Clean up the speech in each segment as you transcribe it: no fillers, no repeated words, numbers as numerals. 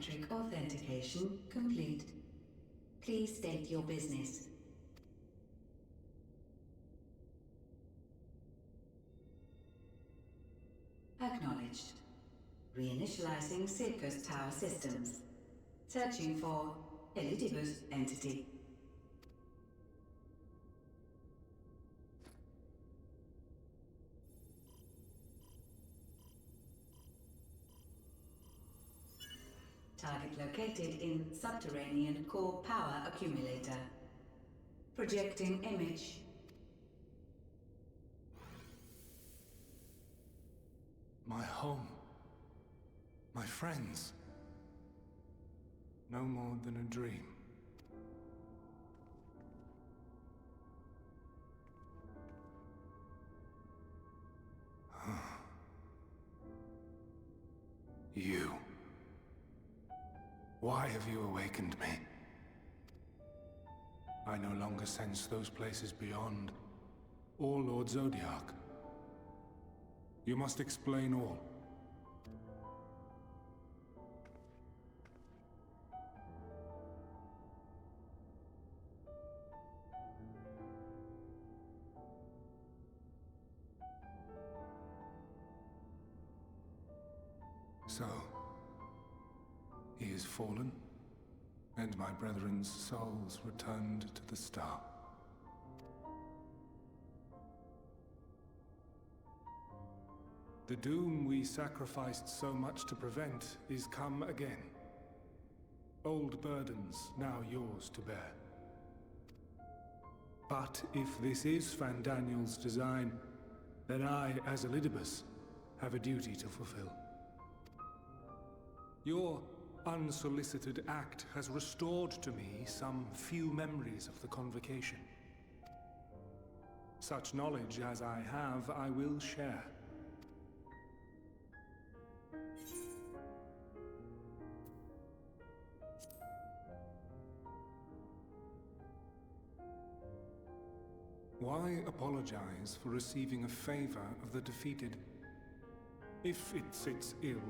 biometric authentication complete. Please state your business. Acknowledged. Reinitializing Circus Tower systems. Searching for Elpis entity. Target located in subterranean core power accumulator. Projecting image. My home. My friends. No more than a dream. You. Why have you awakened me? I no longer sense those places beyond, or Lord Zodiac. You must explain all. So, he is fallen, and my brethren's souls returned to the star. The doom we sacrificed so much to prevent is come again. Old burdens now yours to bear. But if this is Fandaniel's design, then I, as Elpis, have a duty to fulfill. Your unsolicited act has restored to me some few memories of the convocation. Such knowledge as I have, I will share. Why apologize for receiving a favor of the defeated? If it sits ill,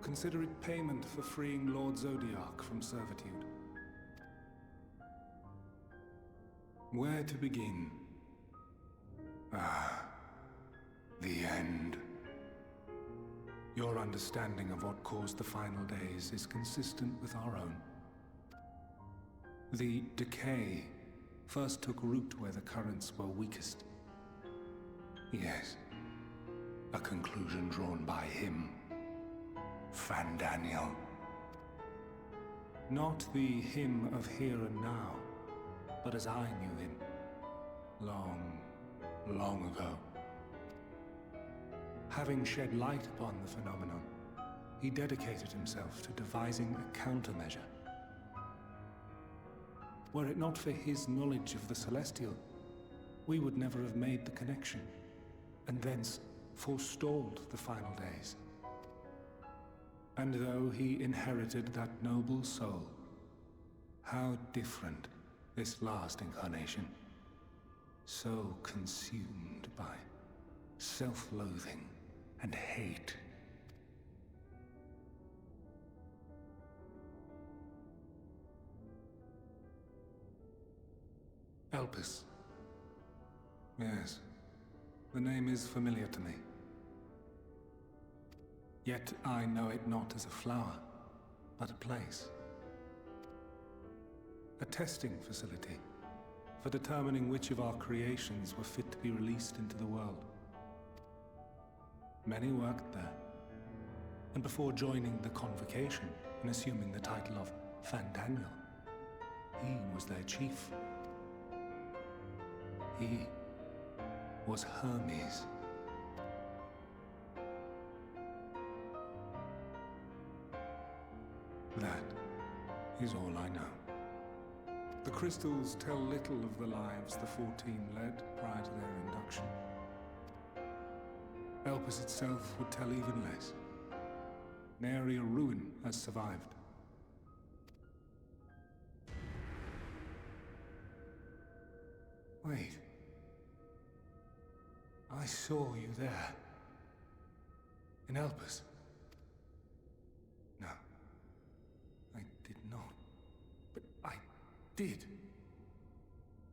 consider it payment for freeing Lord Zodiac from servitude. Where to begin? The end. Your understanding of what caused the final days is consistent with our own. The decay first took root where the currents were weakest. Yes, a conclusion drawn by him. Fandaniel. Not the him of here and now, but as I knew him. Long, long ago. Having shed light upon the phenomenon, he dedicated himself to devising a countermeasure. Were it not for his knowledge of the Celestial, we would never have made the connection, and thence forestalled the final days. And though he inherited that noble soul, how different this last incarnation, so consumed by self-loathing and hate. Elpis. Yes, the name is familiar to me. Yet I know it not as a flower, but a place. A testing facility for determining which of our creations were fit to be released into the world. Many worked there, and before joining the convocation and assuming the title of Fandaniel, he was their chief. He was Hermes. That is all I know. The crystals tell little of the lives the 14 led prior to their induction. Elpis itself would tell even less. Nary a ruin has survived. Wait. I saw you there. In Elpis. No. did.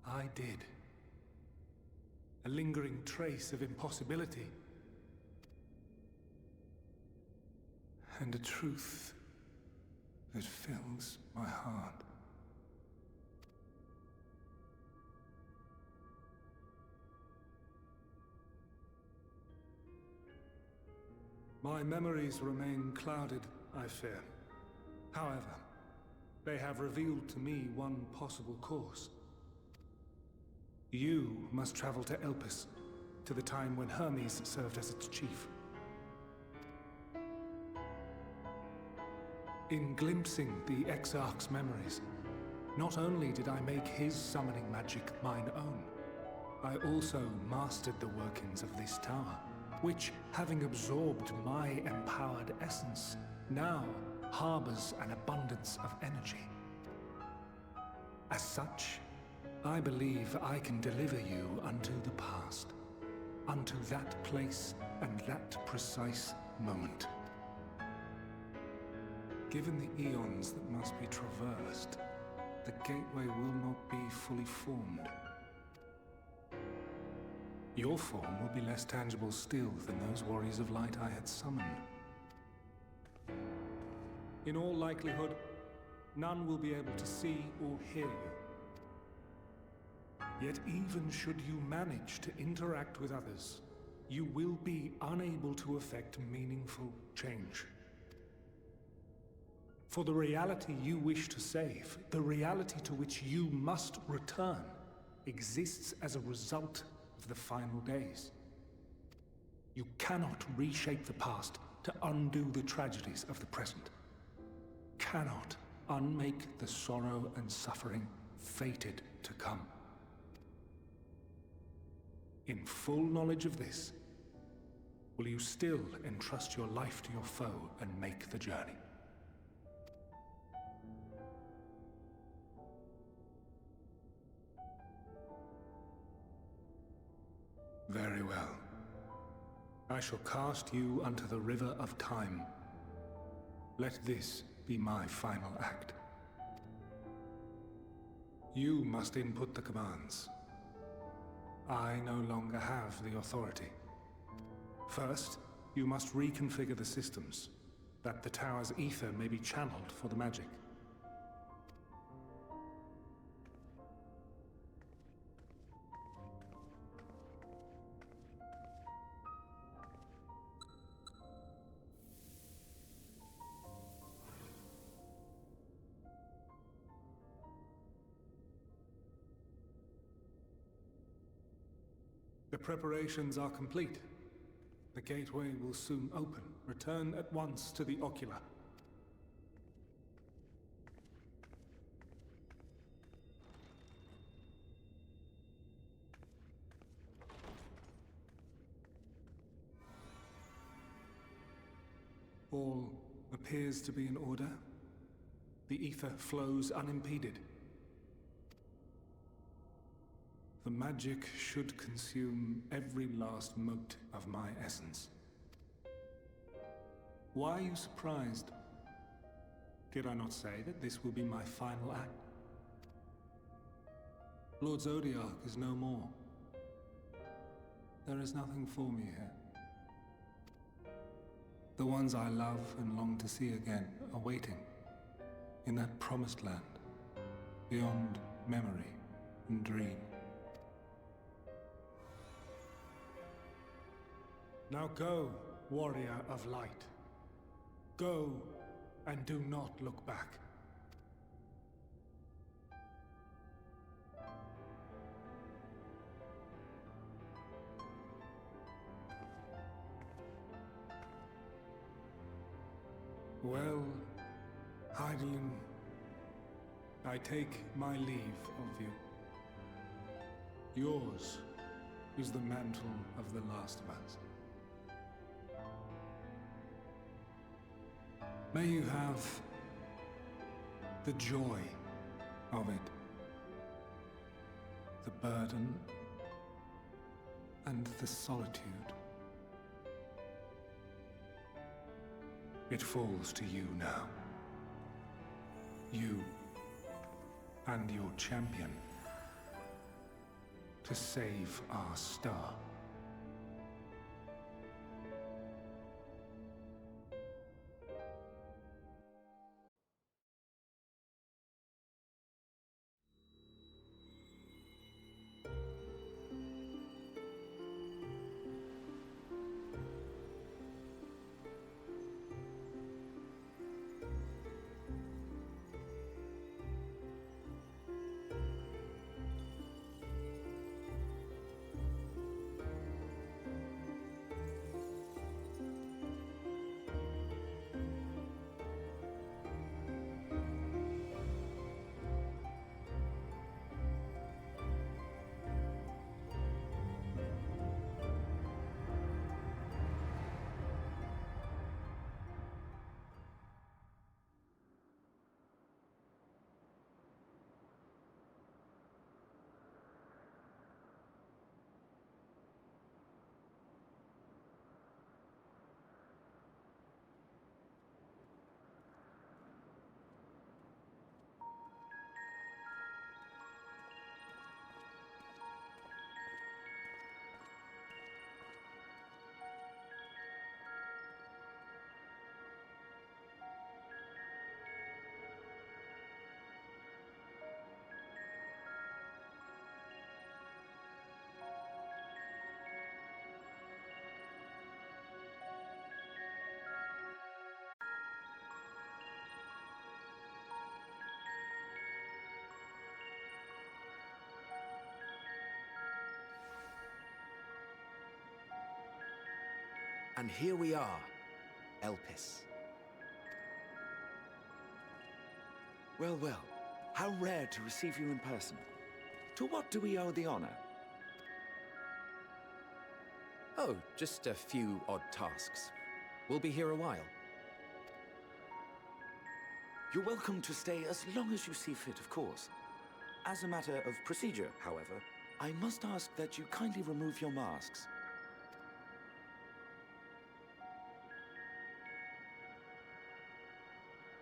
I did. A lingering trace of impossibility. And a truth that fills my heart. My memories remain clouded, I fear. However, they have revealed to me one possible course. You must travel to Elpis, to the time when Hermes served as its chief. In glimpsing the Exarch's memories, not only did I make his summoning magic mine own, I also mastered the workings of this tower, which, having absorbed my empowered essence, now harbors an abundance of energy. As such, I believe I can deliver you unto the past, unto that place and that precise moment. Given the eons that must be traversed, the gateway will not be fully formed. Your form will be less tangible still than those warriors of light I had summoned. In all likelihood, none will be able to see or hear you. Yet even should you manage to interact with others, you will be unable to effect meaningful change. For the reality you wish to save, the reality to which you must return, exists as a result of the final days. You cannot reshape the past to undo the tragedies of the present. Cannot unmake the sorrow and suffering fated to come. In full knowledge of this, will you still entrust your life to your foe and make the journey? Very well. I shall cast you unto the river of time. Let this be my final act. You must input the commands. I no longer have the authority. First, you must reconfigure the systems, that the tower's ether may be channeled for the magic. The preparations are complete. The gateway will soon open. Return at once to the ocular. All appears to be in order. The ether flows unimpeded. The magic should consume every last mote of my essence. Why are you surprised? Did I not say that this will be my final act? Lord Zodiac is no more. There is nothing for me here. The ones I love and long to see again are waiting in that promised land, beyond memory and dream. Now go, warrior of light. Go, and do not look back. Well, Heidelin, I take my leave of you. Yours is the mantle of the last of us. May you have the joy of it, the burden and the solitude. It falls to you now. You and your champion to save our star. And here we are, Elpis. Well, well, how rare to receive you in person. To what do we owe the honor? Oh, just a few odd tasks. We'll be here a while. You're welcome to stay as long as you see fit, of course. As a matter of procedure, however, I must ask that you kindly remove your masks.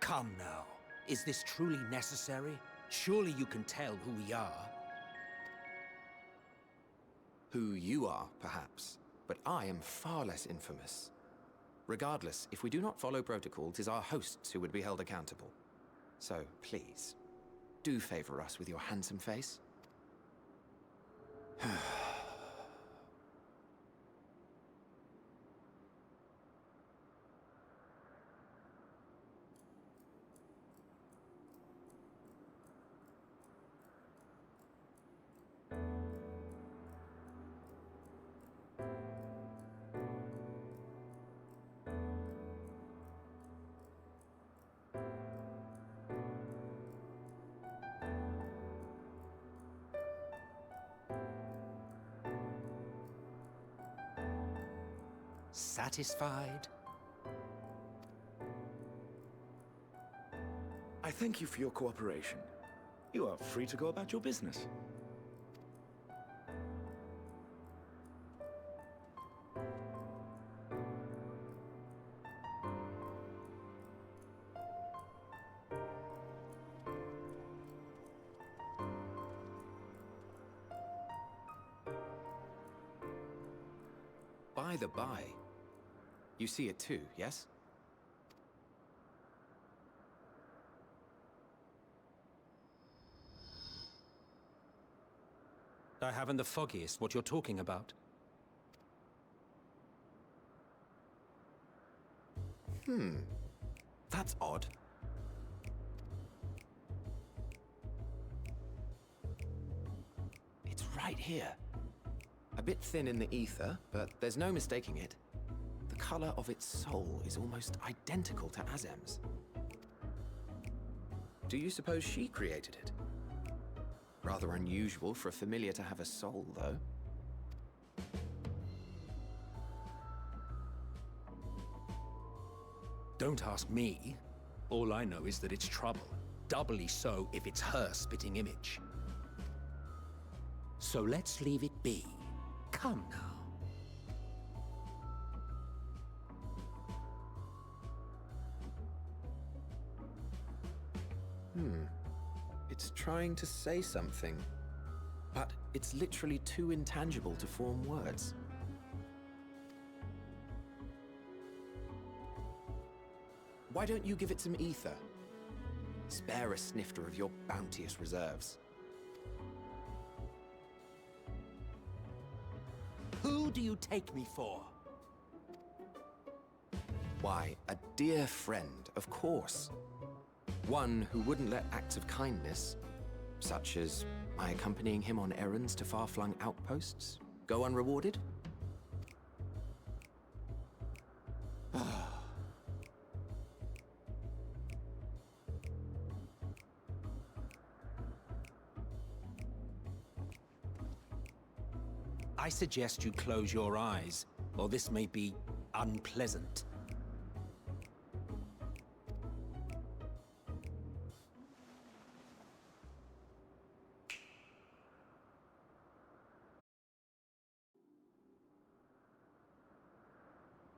Come now. Is this truly necessary? Surely you can tell who we are. Who you are, perhaps, but I am far less infamous. Regardless, if we do not follow protocol, 'tis our hosts who would be held accountable. So, please, do favor us with your handsome face. Satisfied? I thank you for your cooperation. You are free to go about your business. By the by, you see it too, yes? I haven't the foggiest what you're talking about. That's odd. It's right here. A bit thin in the ether, but there's no mistaking it. The color of its soul is almost identical to Azem's. Do you suppose she created it? Rather unusual for a familiar to have a soul, though. Don't ask me. All I know is that it's trouble. Doubly so if it's her spitting image. So let's leave it be. Come now. It's trying to say something, but it's literally too intangible to form words. Why don't you give it some ether? Spare a snifter of your bounteous reserves. Who do you take me for? Why, a dear friend, of course. One who wouldn't let acts of kindness, such as my accompanying him on errands to far-flung outposts, go unrewarded? I suggest you close your eyes, or this may be unpleasant.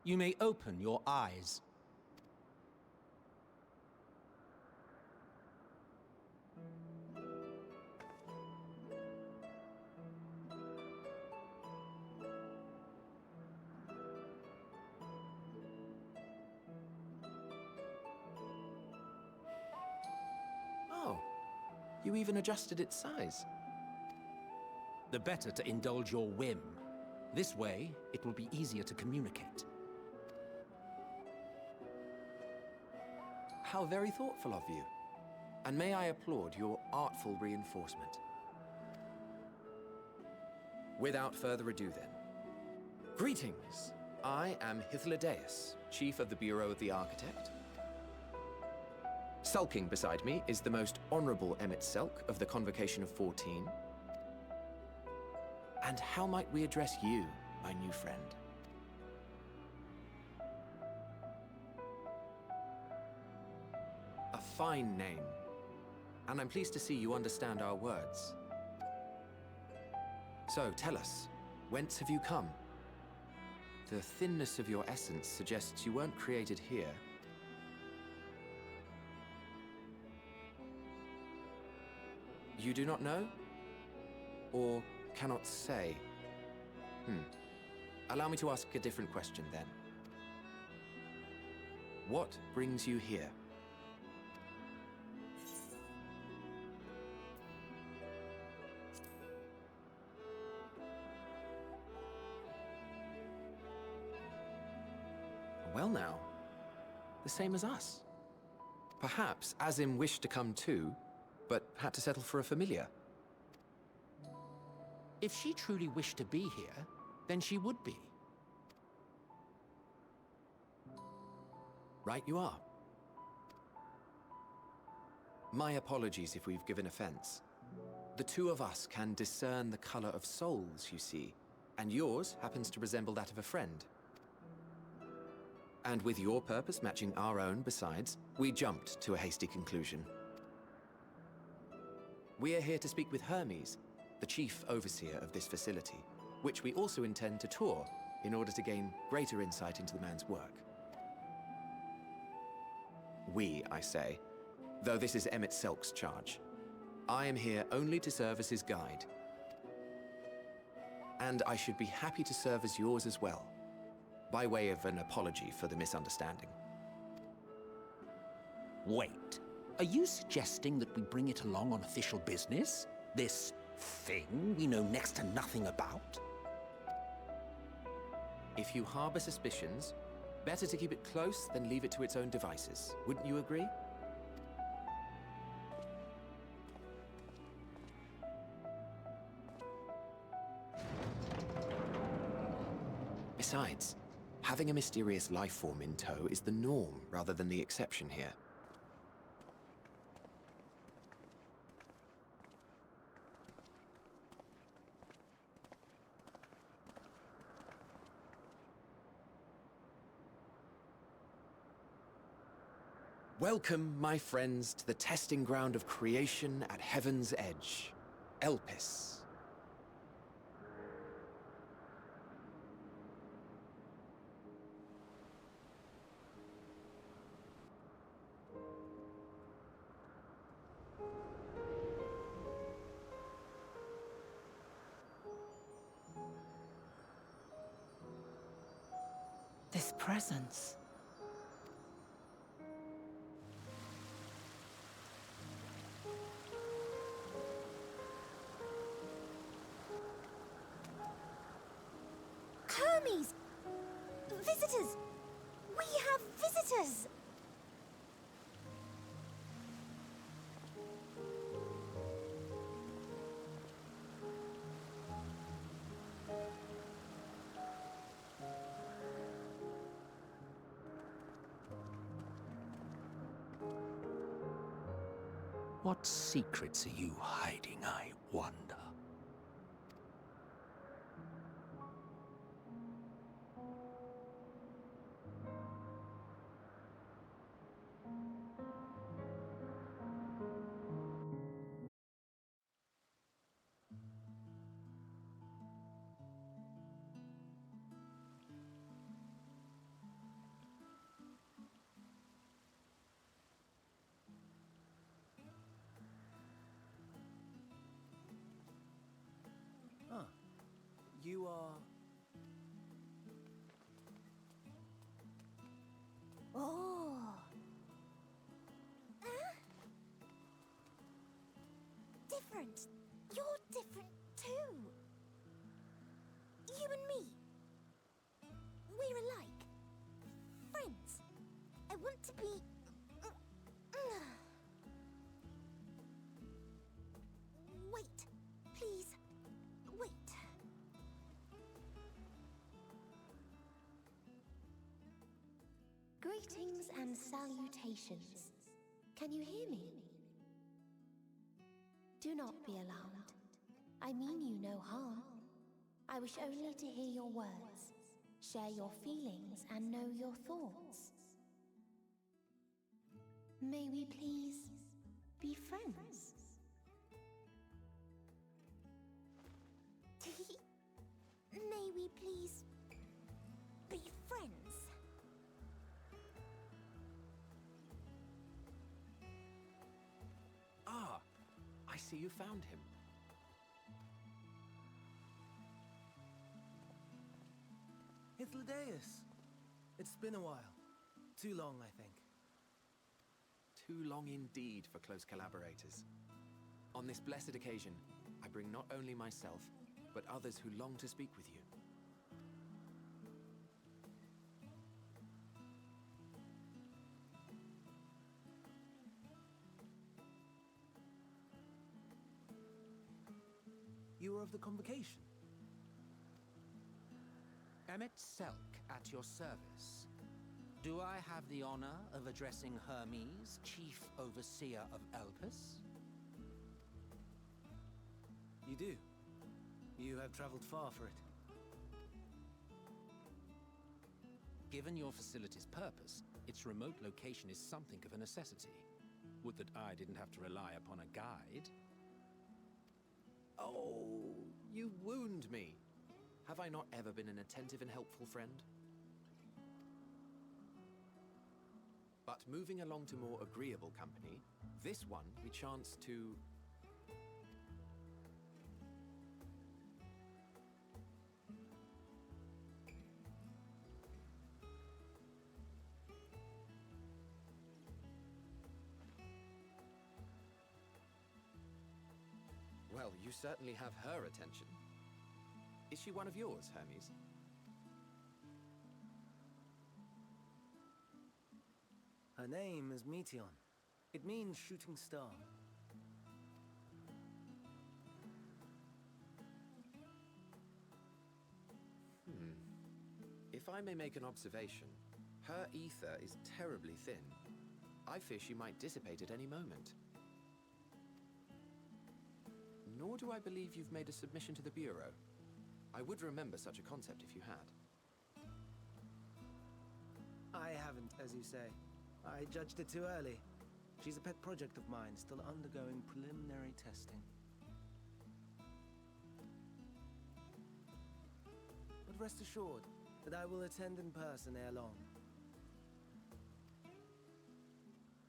You may open your eyes. Oh, you even adjusted its size. The better to indulge your whim. This way, it will be easier to communicate. How very thoughtful of you. And may I applaud your artful reinforcement. Without further ado then. Greetings! I am Hythlodaeus, Chief of the Bureau of the Architect. Sulking beside me is the most honorable emet-selch of the Convocation of 14. And how might we address you, my new friend? A fine name. And I'm pleased to see you understand our words. So, tell us, whence have you come? The thinness of your essence suggests you weren't created here. You do not know? Or cannot say? Allow me to ask a different question then. What brings you here? Well now, the same as us. Perhaps Azim wished to come too, but had to settle for a familiar. If she truly wished to be here, then she would be. Right you are. My apologies if we've given offense. The two of us can discern the color of souls, you see, and yours happens to resemble that of a friend. And with your purpose matching our own besides, we jumped to a hasty conclusion. We are here to speak with Hermes, the chief overseer of this facility, which we also intend to tour in order to gain greater insight into the man's work. We, I say, though this is emet-selch's charge. I am here only to serve as his guide. And I should be happy to serve as yours as well, by way of an apology for the misunderstanding. Wait, are you suggesting that we bring it along on official business? This thing we know next to nothing about? If you harbor suspicions, better to keep it close than leave it to its own devices. Wouldn't you agree? Besides, having a mysterious life form in tow is the norm rather than the exception here. Welcome, my friends, to the testing ground of creation at Heaven's Edge, Elpis. This presence. Hermes! Visitors! We have visitors! What secrets are you hiding, I wonder? Ah, you are... Oh. Different. You're different too. You and me. We're alike. Friends. I want to be... Wait. Please. Wait. Greetings and salutations. Can you hear me? Do not be alarmed. I mean you no harm. I wish only to hear your words, share your feelings, and know your thoughts. May we please be friends? May we please be friends? Ah, I see you found him. Hythlodaeus. It's been a while. Too long, I think. Too long indeed for close collaborators. On this blessed occasion, I bring not only myself, but others who long to speak with you. You were of the convocation. Emet-selch at your service. Do I have the honor of addressing Hermes, Chief Overseer of Elpis? You do. You have traveled far for it. Given your facility's purpose, its remote location is something of a necessity. Would that I didn't have to rely upon a guide. Oh, you wound me. Have I not ever been an attentive and helpful friend? But moving along to more agreeable company, this one we chance to... Well, you certainly have her attention. Is she one of yours, Hermes? Her name is Meteon. It means shooting star. If I may make an observation, her ether is terribly thin. I fear she might dissipate at any moment. Nor do I believe you've made a submission to the Bureau. I would remember such a concept if you had. I haven't, as you say. I judged it too early. She's a pet project of mine, still undergoing preliminary testing. But rest assured that I will attend in person ere long.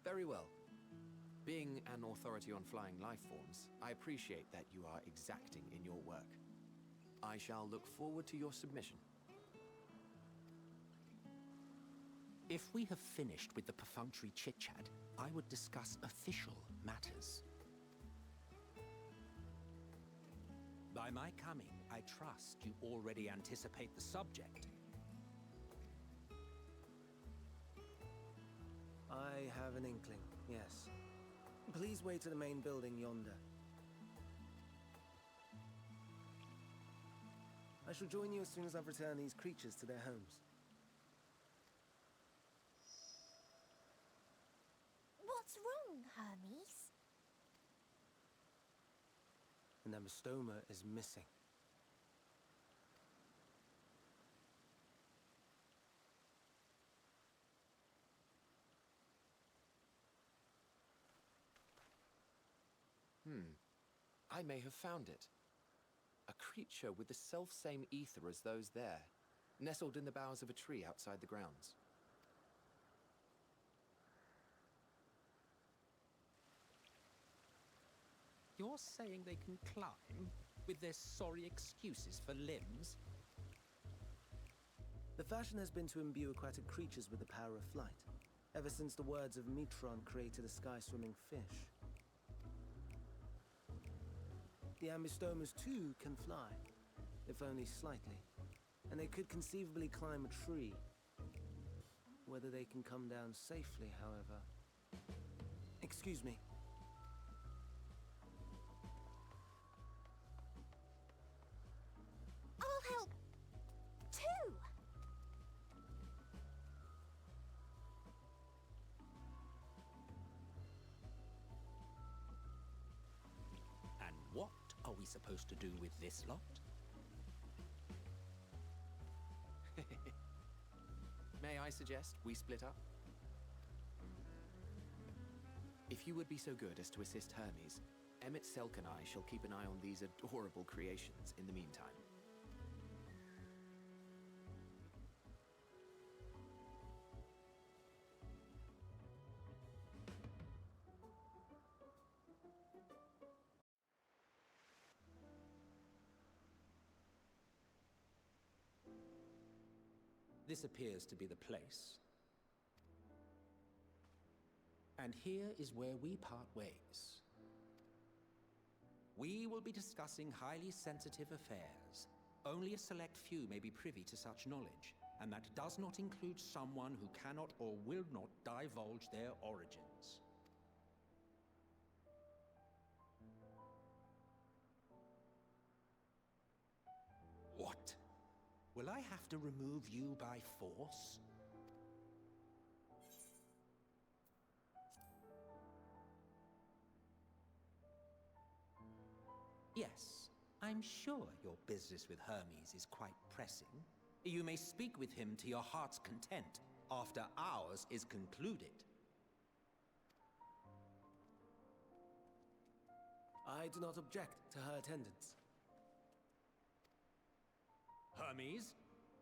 Very well. Being an authority on flying life forms, I appreciate that you are exacting in your work. I shall look forward to your submission. If we have finished with the perfunctory chit-chat, I would discuss official matters. By my coming, I trust you already anticipate the subject. I have an inkling, yes. Please wait to the main building yonder. I shall join you as soon as I've returned these creatures to their homes. What's wrong, Hermes? The Nemestoma is missing. I may have found it. A creature with the self-same ether as those there, nestled in the boughs of a tree outside the grounds. You're saying they can climb, with their sorry excuses for limbs? The fashion has been to imbue aquatic creatures with the power of flight, ever since the words of Metron created a sky-swimming fish. The Ambistomas too can fly, if only slightly, and they could conceivably climb a tree. Whether they can come down safely, however... Excuse me. I'll help, too! And what are we supposed to do with this lot? May I suggest we split up? If you would be so good as to assist Hermes, Emet-selch and I shall keep an eye on these adorable creations in the meantime. This appears to be the place. And here is where we part ways. We will be discussing highly sensitive affairs. Only a select few may be privy to such knowledge, and that does not include someone who cannot or will not divulge their origins. What? Will I have to remove you by force? Yes, I'm sure your business with Hermes is quite pressing. You may speak with him to your heart's content after ours is concluded. I do not object to her attendance. Hermes,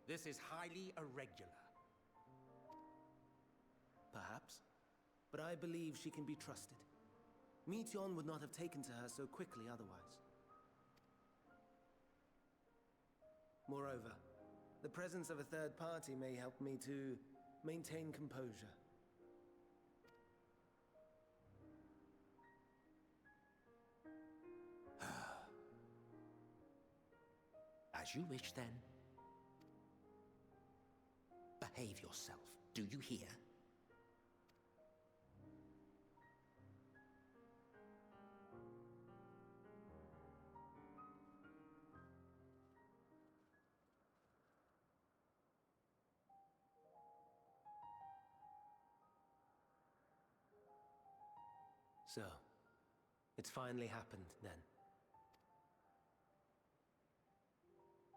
this is highly irregular. Perhaps, but I believe she can be trusted. Metron would not have taken to her so quickly otherwise. Moreover, the presence of a third party may help me to maintain composure. As you wish, then. Behave yourself, do you hear? So, it's finally happened, then.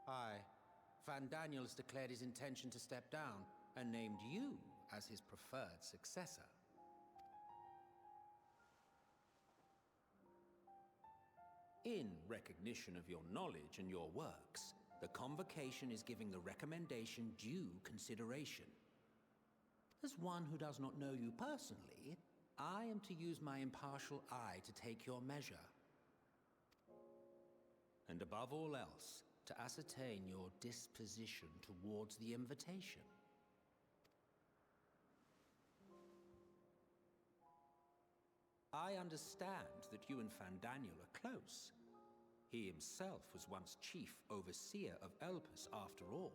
Aye. Van Daniels declared his intention to step down and named you as his preferred successor. In recognition of your knowledge and your works, the Convocation is giving the recommendation due consideration. As one who does not know you personally, I am to use my impartial eye to take your measure. And above all else, to ascertain your disposition towards the invitation. I understand that you and Fandaniel are close. He himself was once chief overseer of Elpis, after all.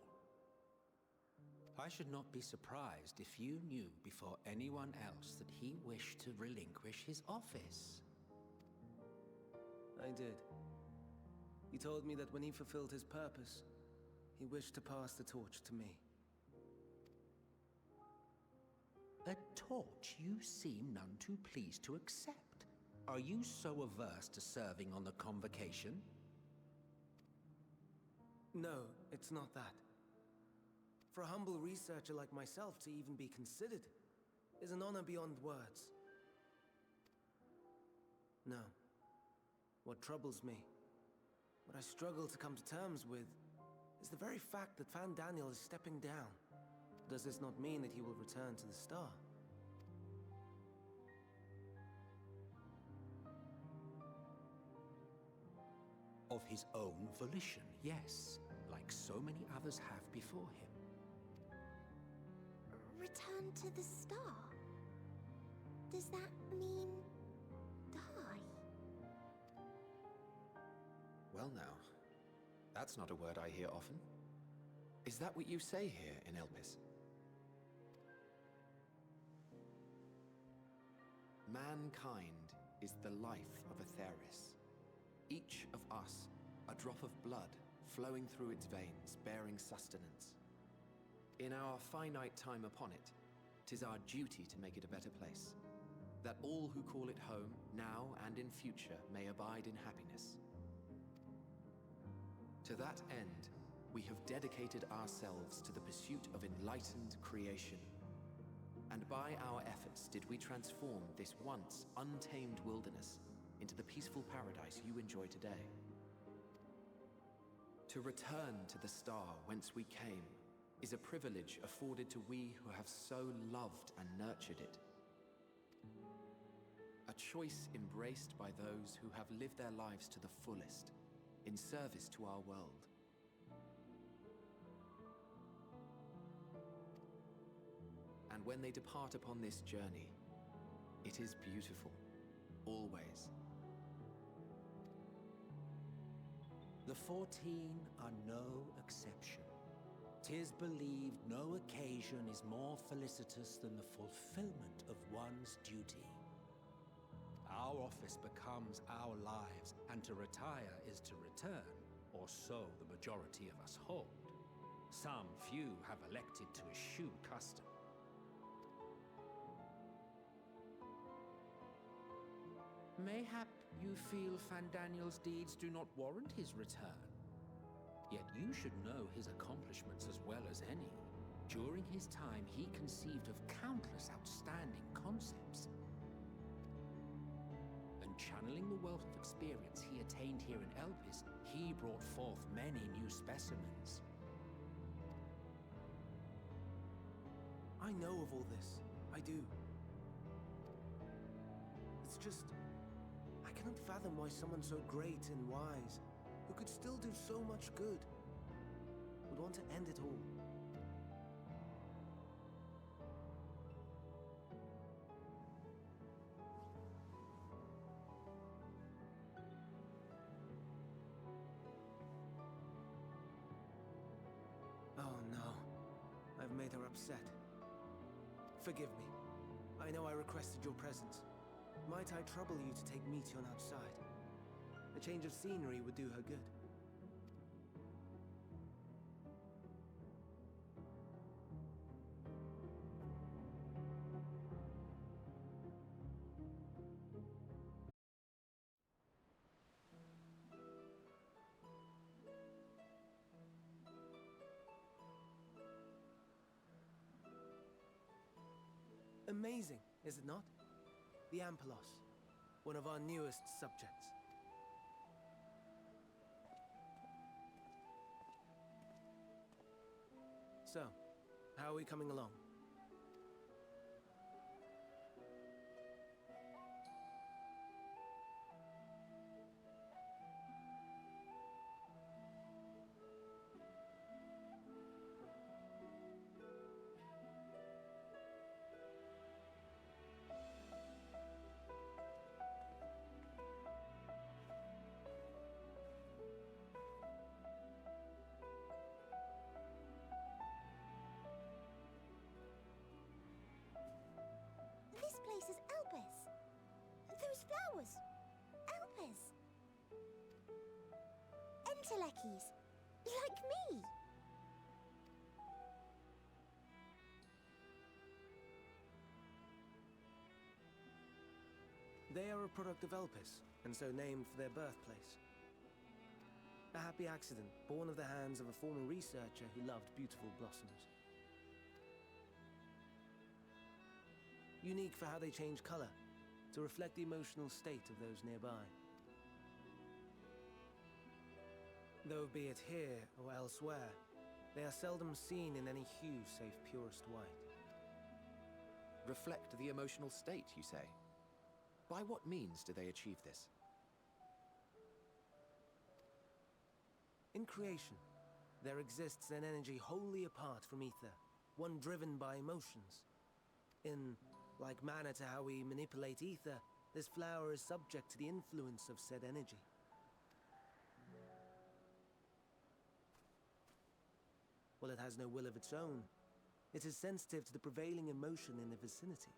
I should not be surprised if you knew before anyone else that he wished to relinquish his office. I did. He told me that when he fulfilled his purpose, he wished to pass the torch to me. A torch you seem none too pleased to accept. Are you so averse to serving on the Convocation? No, it's not that. For a humble researcher like myself to even be considered is an honor beyond words. No. What troubles me, what I struggle to come to terms with, is the very fact that Fandaniel is stepping down. Does this not mean that he will return to the star? Of his own volition, yes, like so many others have before him. Return to the star? Does that mean die? Well now, that's not a word I hear often. Is that what you say here in Elpis? Mankind is the life of Atheris. Each of us, a drop of blood flowing through its veins, bearing sustenance. In our finite time upon it, 'tis our duty to make it a better place, that all who call it home, now and in future, may abide in happiness. To that end, we have dedicated ourselves to the pursuit of enlightened creation. And by our efforts did we transform this once untamed wilderness into the peaceful paradise you enjoy today. To return to the star whence we came is a privilege afforded to we who have so loved and nurtured it. A choice embraced by those who have lived their lives to the fullest, in service to our world. And when they depart upon this journey, it is beautiful, always. The 14 are no exception. 'Tis believed no occasion is more felicitous than the fulfillment of one's duty. Our office becomes our lives, and to retire is to return, or so the majority of us hold. Some few have elected to eschew custom. Mayhap you feel Fandaniel's deeds do not warrant his return. Yet you should know his accomplishments as well as any. During his time, he conceived of countless outstanding concepts. And channeling the wealth of experience he attained here in Elpis, he brought forth many new specimens. I know of all this. I do. It's just, I cannot fathom why someone so great and wise, who could still do so much good, would want to end it all. Oh no, I've made her upset. Forgive me. I know I requested your presence. Might I trouble you to take Meteon outside? A change of scenery would do her good. Amazing, is it not? The Ampelos, one of our newest subjects. So, how are we coming along? emet-selchs, like me. They are a product of Elpis, and so named for their birthplace. A happy accident, born of the hands of a former researcher who loved beautiful blossoms. Unique for how they change color, to reflect the emotional state of those nearby. Though be it here or elsewhere, they are seldom seen in any hue save purest white. Reflect the emotional state, you say? By what means do they achieve this? In creation, there exists an energy wholly apart from ether, one driven by emotions. In like manner to how we manipulate ether, this flower is subject to the influence of said energy. While it has no will of its own, it is sensitive to the prevailing emotion in the vicinity,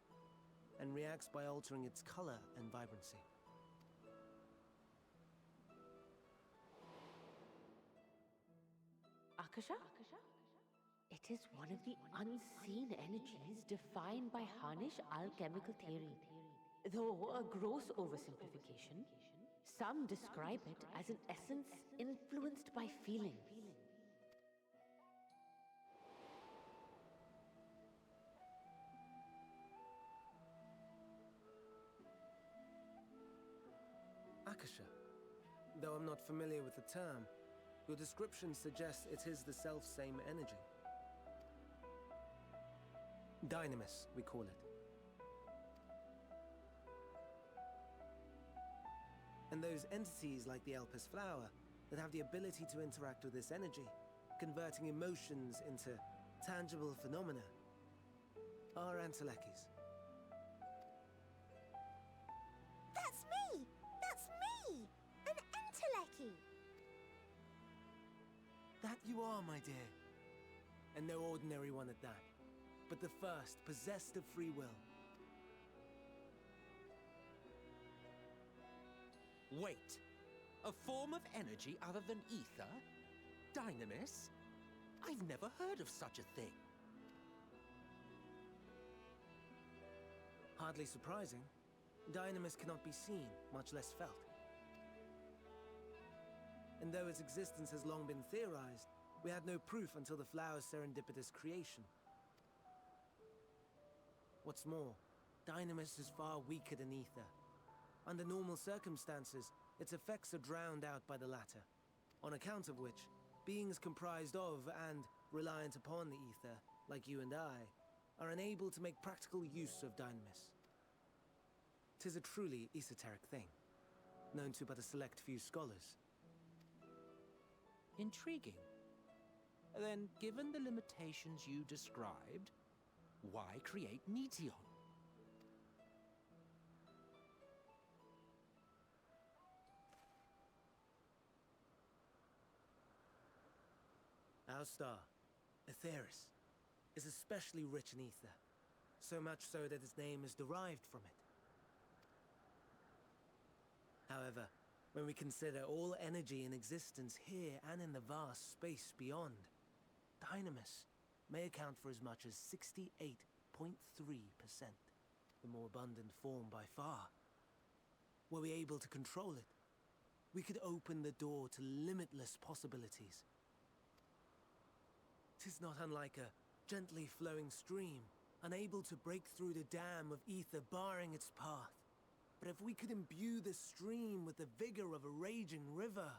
and reacts by altering its color and vibrancy. Akasha? It is one of the unseen energies defined by Harnish alchemical theory. Though a gross oversimplification, some describe it as an essence influenced by feeling. Akasha. Though I'm not familiar with the term, your description suggests it is the self-same energy. Dynamis, we call it. And those entities like the Elpis flower that have the ability to interact with this energy, converting emotions into tangible phenomena, are Antelekis. That's me! That's me! An enteleki! That you are, my dear. And no ordinary one at that, but the first possessed of free will. Wait. A form of energy other than ether? Dynamis? I've never heard of such a thing. Hardly surprising. Dynamis cannot be seen, much less felt. And though its existence has long been theorized, we had no proof until the flower's serendipitous creation. What's more, Dynamis is far weaker than ether. Under normal circumstances, its effects are drowned out by the latter, on account of which, beings comprised of and reliant upon the ether, like you and I, are unable to make practical use of Dynamis. 'Tis a truly esoteric thing, known to but a select few scholars. Intriguing. Then, given the limitations you described, why create Meteon? Our star, Aetheris, is especially rich in ether, so much so that its name is derived from it. However, when we consider all energy in existence here and in the vast space beyond, Dynamis may account for as much as 68.3%, the more abundant form by far. Were we able to control it, we could open the door to limitless possibilities. 'Tis not unlike a gently flowing stream, unable to break through the dam of ether barring its path. But if we could imbue the stream with the vigor of a raging river...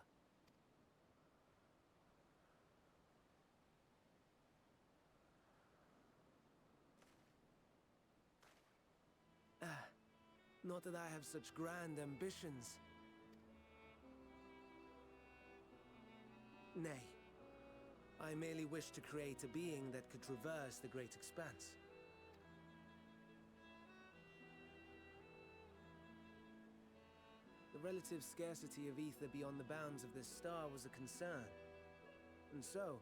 Not that I have such grand ambitions. Nay. I merely wish to create a being that could traverse the great expanse. The relative scarcity of ether beyond the bounds of this star was a concern. And so,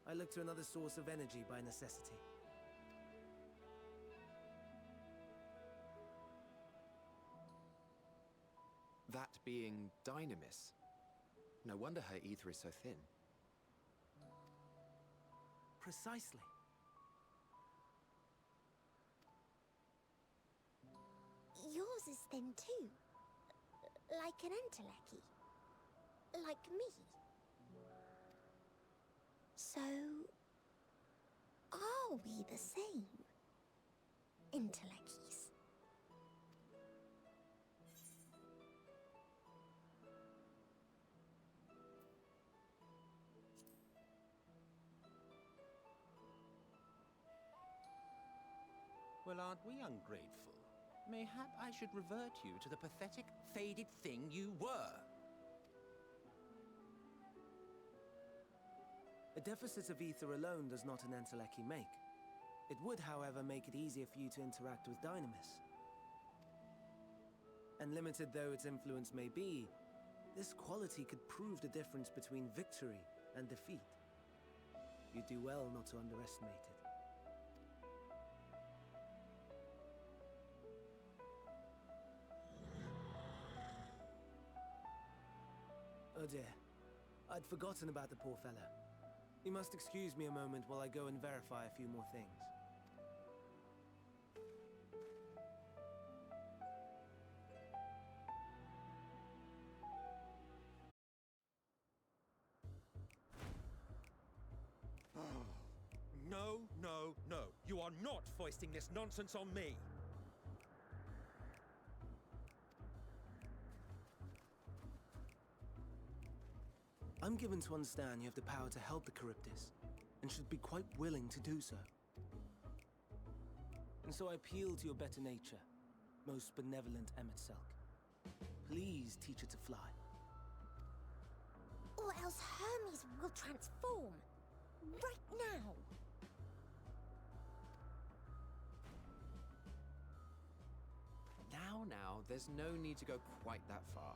I looked to another source of energy by necessity. That being Dynamis. No wonder her ether is so thin. Precisely. Yours is thin too. Like an entelechy. Like me. So... are we the same? Entelecchies. Well, aren't we ungrateful? Mayhap I should revert you to the pathetic, faded thing you were. A deficit of ether alone does not an entelechy make. It would, however, make it easier for you to interact with Dynamis. And limited though its influence may be, this quality could prove the difference between victory and defeat. You do well not to underestimate it. Oh dear. I'd forgotten about the poor fella. You must excuse me a moment while I go and verify a few more things. No, no, no. You are not foisting this nonsense on me. I'm given to understand you have the power to help the Charybdis, and should be quite willing to do so. And so I appeal to your better nature, most benevolent emet-selch. Please teach her to fly. Or else Hermes will transform. Right now. Now, there's no need to go quite that far.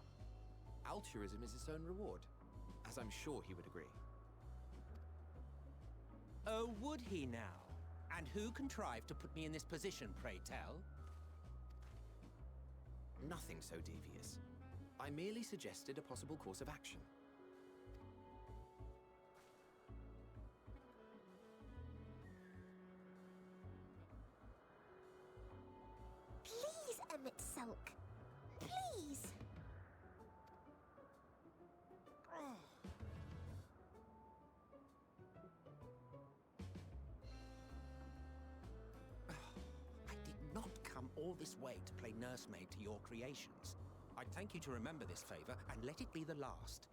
Altruism is its own reward, as I'm sure he would agree. Oh, would he now? And who contrived to put me in this position, pray tell? Nothing so devious. I merely suggested a possible course of action. Please, emet-selch. Please. I did not come all this way to play nursemaid to your creations. I'd thank you to remember this favor and let it be the last.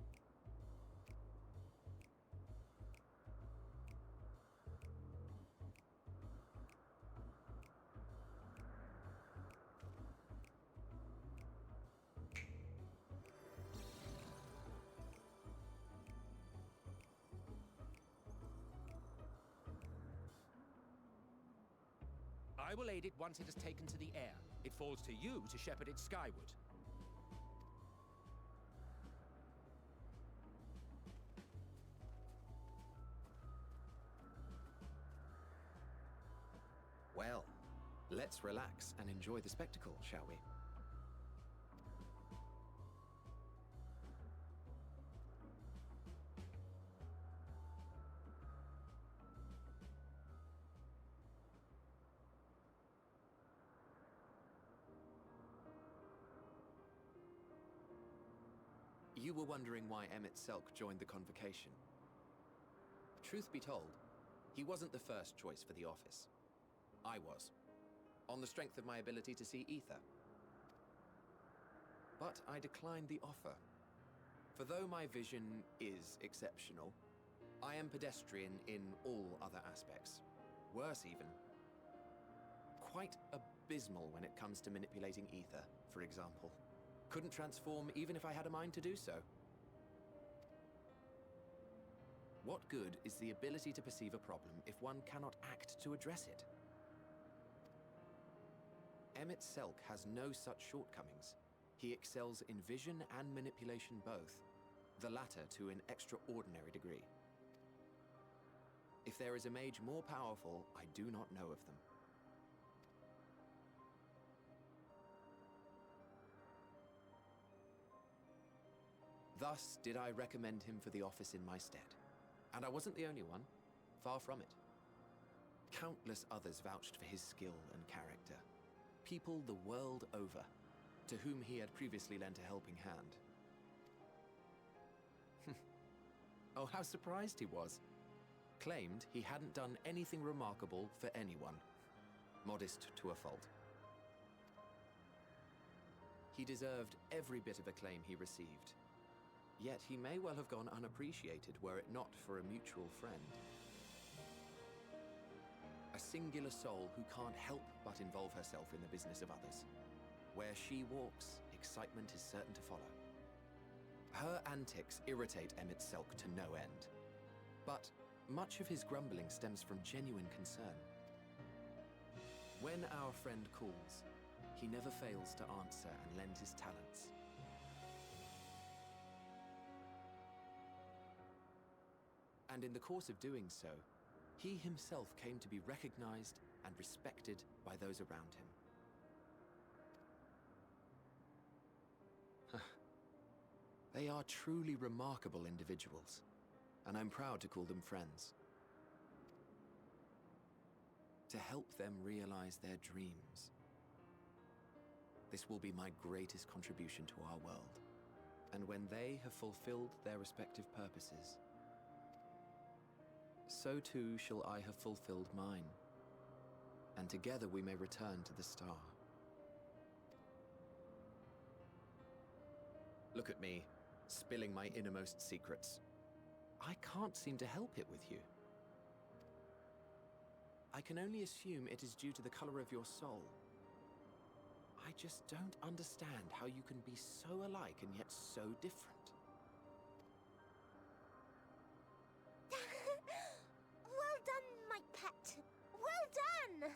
I will aid it once it has taken to the air. It falls to you to shepherd it skyward. Well, let's relax and enjoy the spectacle, shall we? You were wondering why emet-selch joined the convocation. Truth be told, he wasn't the first choice for the office. I was, on the strength of my ability to see ether. But I declined the offer. For though my vision is exceptional, I am pedestrian in all other aspects. Worse even. Quite abysmal when it comes to manipulating ether, for example. Couldn't transform even if I had a mind to do so. What good is the ability to perceive a problem if one cannot act to address it? Emet-selch has no such shortcomings. He excels in vision and manipulation both, the latter to an extraordinary degree. If there is a mage more powerful, I do not know of them. Thus did I recommend him for the office in my stead. And I wasn't the only one. Far from it. Countless others vouched for his skill and character. People the world over, to whom he had previously lent a helping hand. Oh, how surprised he was. Claimed he hadn't done anything remarkable for anyone. Modest to a fault. He deserved every bit of acclaim he received. Yet he may well have gone unappreciated were it not for a mutual friend. A singular soul who can't help but involve herself in the business of others. Where she walks, excitement is certain to follow. Her antics irritate emet-selch to no end. But much of his grumbling stems from genuine concern. When our friend calls, he never fails to answer and lend his talents. And in the course of doing so, he himself came to be recognized and respected by those around him. They are truly remarkable individuals, and I'm proud to call them friends. To help them realize their dreams. This will be my greatest contribution to our world. And when they have fulfilled their respective purposes, so too shall I have fulfilled mine, and together we may return to the star. Look at me, spilling my innermost secrets. I can't seem to help it with you. I can only assume it is due to the color of your soul. I just don't understand how you can be so alike and yet so different. Well done, my pet. Well done!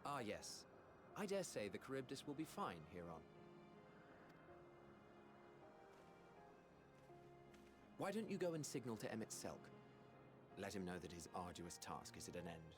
Ah, yes. I dare say the Charybdis will be fine hereon. Why don't you go and signal to emet-selch? Let him know that his arduous task is at an end.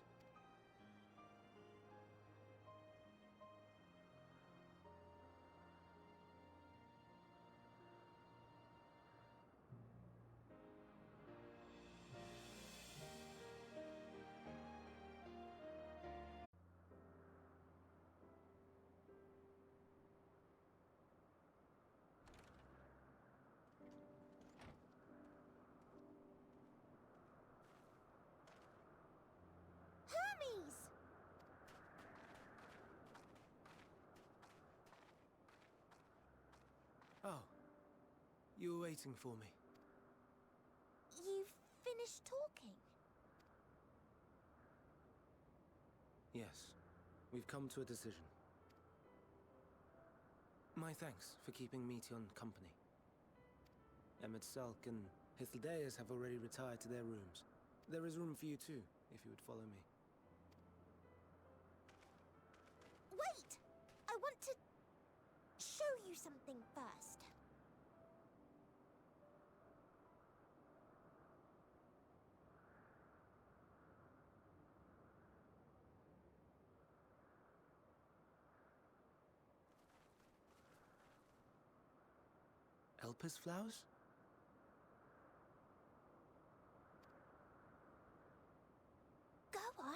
Oh, you were waiting for me. You've finished talking? Yes, we've come to a decision. My thanks for keeping Meteion company. Emet-selch and Hythlodaeus have already retired to their rooms. There is room for you too, if you would follow me. Wait! I want to show you something first. Elpis flowers? Go on.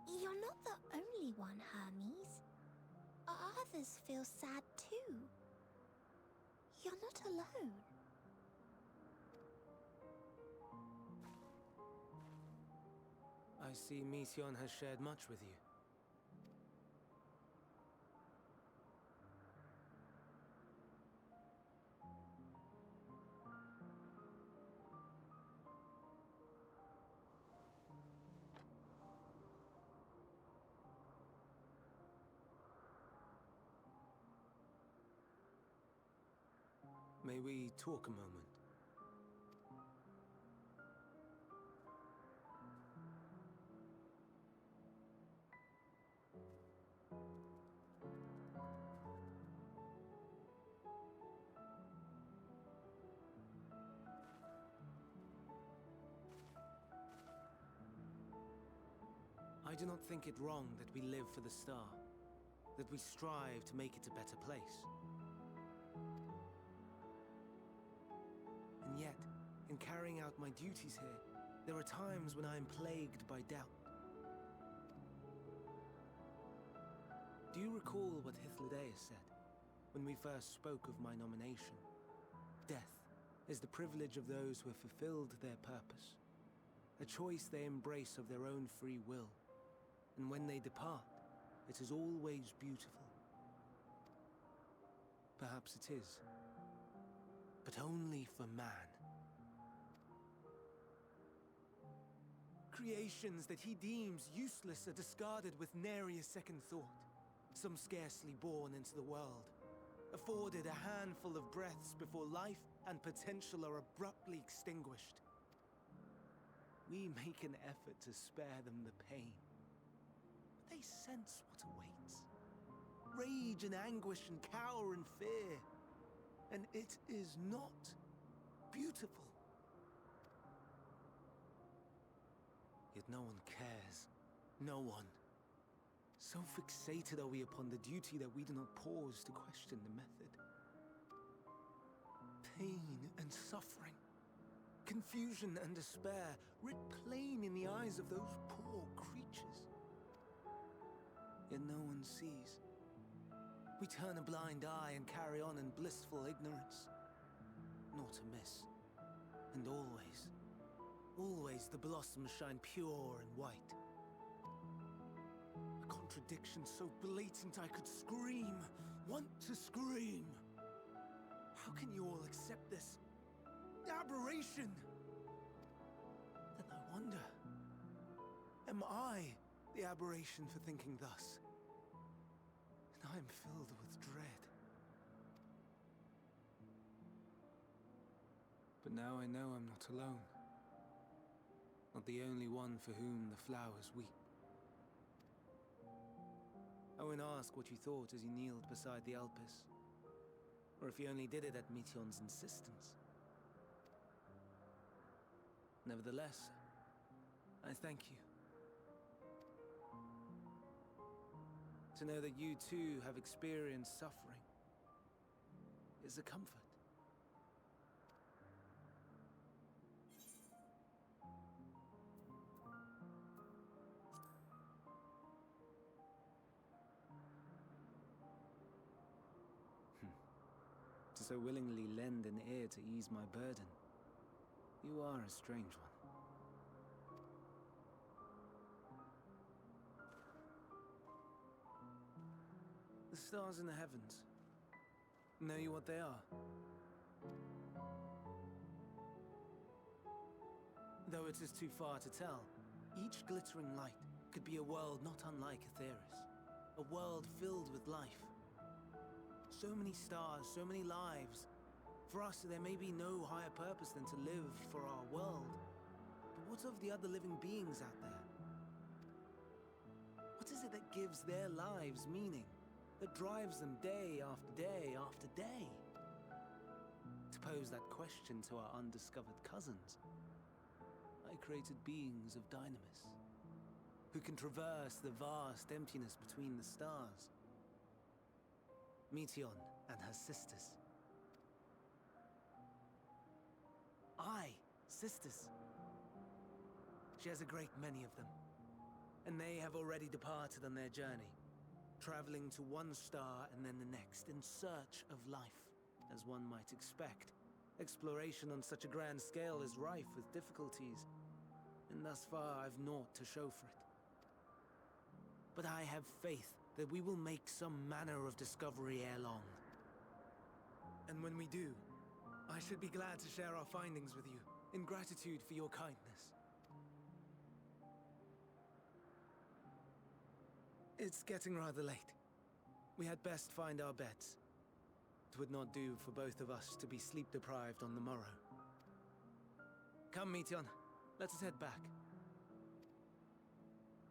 You're not the only one, Hermes. Others feel sad too. You're not alone. I see Meteion has shared much with you. May we talk a moment? I do not think it wrong that we live for the star, that we strive to make it a better place. And yet, in carrying out my duties here, there are times when I am plagued by doubt. Do you recall what Hythlodaeus said when we first spoke of my nomination? Death is the privilege of those who have fulfilled their purpose, a choice they embrace of their own free will, and when they depart, it is always beautiful. Perhaps it is, but only for man. Creations that he deems useless are discarded with nary a second thought. Some scarcely born into the world, afforded a handful of breaths before life and potential are abruptly extinguished. We make an effort to spare them the pain, but they sense what awaits. Rage and anguish and cower and fear, and it is not beautiful. Yet no one cares. No one. So fixated are we upon the duty that we do not pause to question the method. Pain and suffering, confusion and despair, writ plain in the eyes of those poor creatures. Yet no one sees. We turn a blind eye and carry on in blissful ignorance. Naught amiss. And always, always the blossoms shine pure and white. A contradiction so blatant I could scream, want to scream. How can you all accept this aberration? Then I wonder, am I the aberration for thinking thus? And I am filled with dread. But now I know I'm not alone. Not the only one for whom the flowers weep. I won't ask what you thought as you kneeled beside the Elpis, or if you only did it at Meteon's insistence. Nevertheless, I thank you. To know that you too have experienced suffering is a comfort. To so willingly lend an ear to ease my burden, you are a strange one. The stars in the heavens. Know you what they are? Though it is too far to tell, each glittering light could be a world not unlike Aetheris. A world filled with life. So many stars, so many lives. For us, there may be no higher purpose than to live for our world. But what of the other living beings out there? What is it that gives their lives meaning? That drives them day after day after day? To pose that question to our undiscovered cousins, I created beings of dynamis, who can traverse the vast emptiness between the stars. Meteon and her sisters. Sisters. She has a great many of them, and they have already departed on their journey, traveling to one star and then the next in search of life, as one might expect. Exploration on such a grand scale is rife with difficulties, and thus far I've naught to show for it. But I have faith that we will make some manner of discovery ere long. And when we do, I should be glad to share our findings with you, in gratitude for your kindness. It's getting rather late. We had best find our beds. It would not do for both of us to be sleep-deprived on the morrow. Come, Meteon. Let us head back.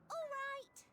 All right!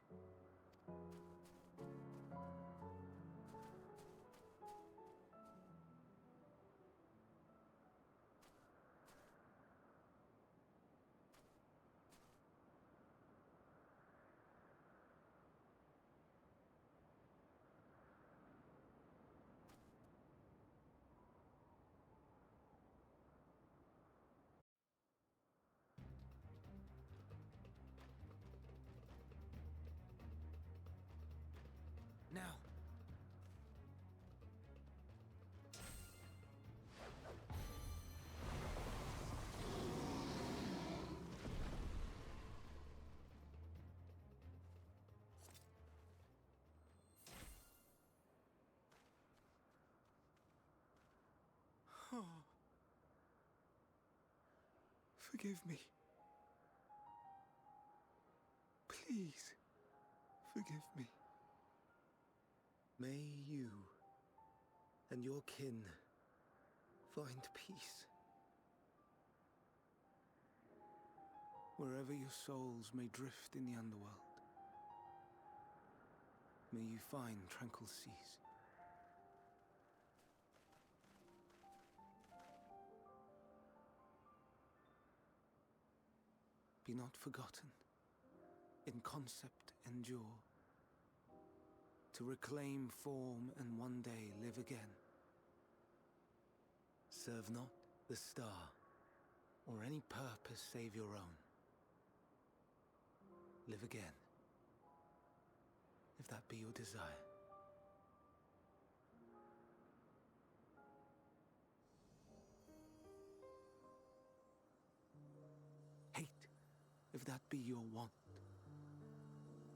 Forgive me. Please, forgive me. May you and your kin find peace. Wherever your souls may drift in the underworld, may you find tranquil seas. Be not forgotten. In concept endure. To reclaim form and one day live again. Serve not the star, or any purpose save your own. Live again, if that be your desire. Hate, if that be your want.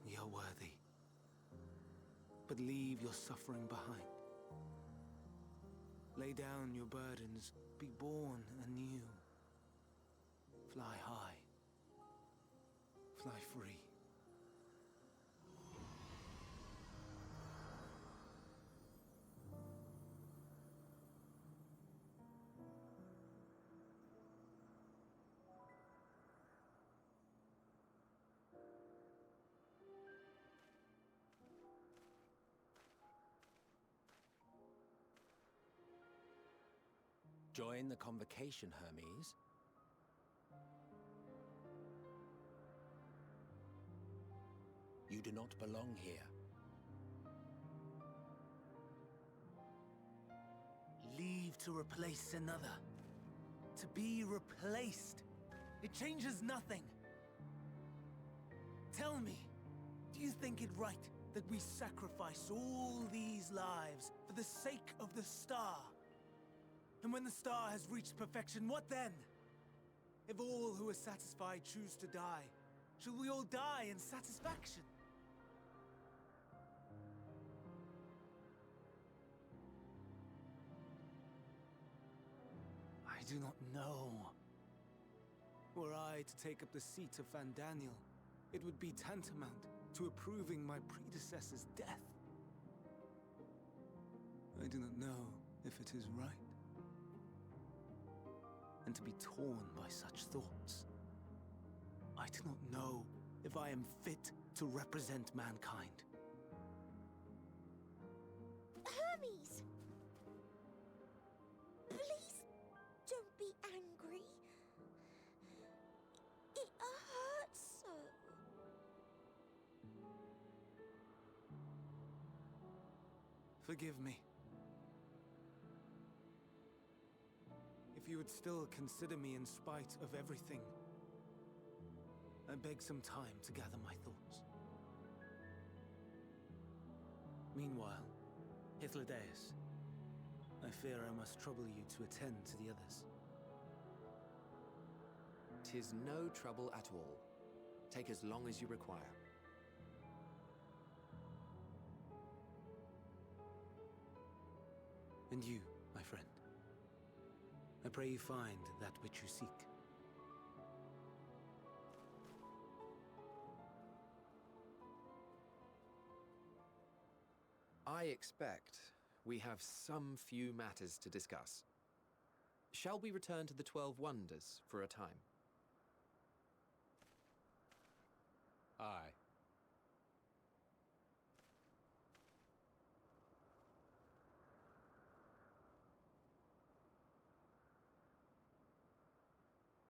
Ye are worthy. But leave your suffering behind. Lay down your burdens, be born anew. Fly high, fly free. Join the convocation, Hermes. You do not belong here. Leave to replace another. To be replaced. It changes nothing. Tell me, do you think it right that we sacrifice all these lives for the sake of the star? And when the star has reached perfection, what then? If all who are satisfied choose to die, shall we all die in satisfaction? I do not know. Were I to take up the seat of Van Daniel, it would be tantamount to approving my predecessor's death. I do not know if it is right. And to be torn by such thoughts, I do not know if I am fit to represent mankind. Hermes! Please don't be angry. It hurts so. Forgive me. If you would still consider me in spite of everything, I beg some time to gather my thoughts. Meanwhile, Hythlodaeus, I fear I must trouble you to attend to the others. 'Tis no trouble at all. Take as long as you require. And you, my friend, I pray you find that which you seek. I expect we have some few matters to discuss. Shall we return to the 12 Wonders for a time?